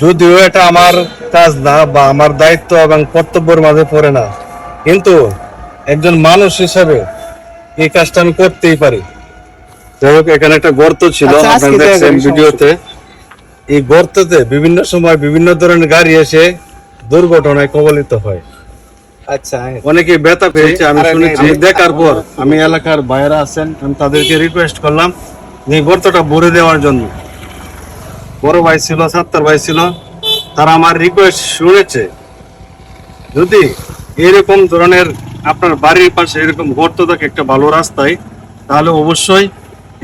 যদিও এটা আমার কাজ না বা আমার দায়িত্ব এবং কর্তব্যের মাঝে পড়ে না, কিন্তু একজন মানুষ হিসেবে এই কাজটা আমি করতেই পারি। যাই হোক, এখানে একটা গর্ত ছিল, আচ্ছা, আপনারা আজকে দেখছেন দেখেন, ভিডিওতে। এই গর্ততে বিভিন্ন সময় বিভিন্ন ধরনের গাড়ি এসে দুর্ঘটনায় কবলিত হয়। আচ্ছা, অনেকে ব্যথা পেয়েছে আমি আরে শুনেছি। আমি দেখার পর আমি এলাকার বাইরে আছেন, আমি তাদেরকে রিকোয়েস্ট করলাম যে এই গর্তটা ভরে দেওয়ার জন্য। বড় ভাই ছিল, সাত্তার ভাই ছিল, তারা আমার রিকোয়েস্ট শুনেছে। যদি এরকম ধরনের আপনার বাড়ির পাশে এরকম গর্ত থাকে একটা ভালো রাস্তায়, তাহলে অবশ্যই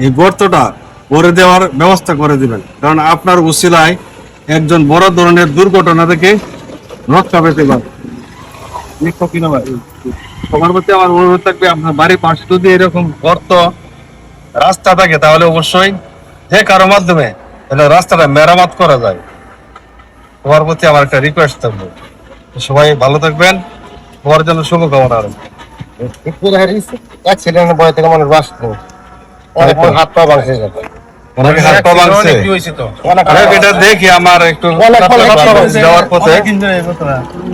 এই গর্তটা ভরে দেওয়ার ব্যবস্থা করে দিবেন, কারণ আপনার উসিলায় একজন বড় ধরনের দুর্ঘটনা থেকে রক্ষা পেতে পারে। লিখো কিনা ভাই? সবার প্রতি আমার অনুরোধ থাকবে, আপনার বাড়ির পাশে যদি এরকম গর্ত রাস্তা থাকে, তাহলে অবশ্যই যে কারো মাধ্যমে রাস্তাটা মেরামত করা যায়। সবার প্রতি আমার একটা রিকোয়েস্ট থাকবে। সবাই ভালো থাকবেন, সবার জন্য শুভকামনা রইল। অ্যাক্সিডেন্টের ভয় থেকে মানুষ বাঁচতো, অনেক হাত পা ভাঙছে যাবে। অনেকে হাত পা ভাঙছে। এটা দেখি আমার একটু যাওয়ার পথে,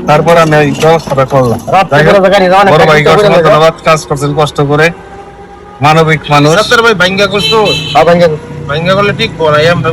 তারপর আমি এই ব্যবস্থাটা করলাম। বড় ভাইকে অসংখ্য ধন্যবাদ, কাজ করছেন কষ্ট করে, মানবিক মানুষ। ভাই ভাঙ্গা করছো, ভাঙ্গা করলে ঠিক বড়, আমরা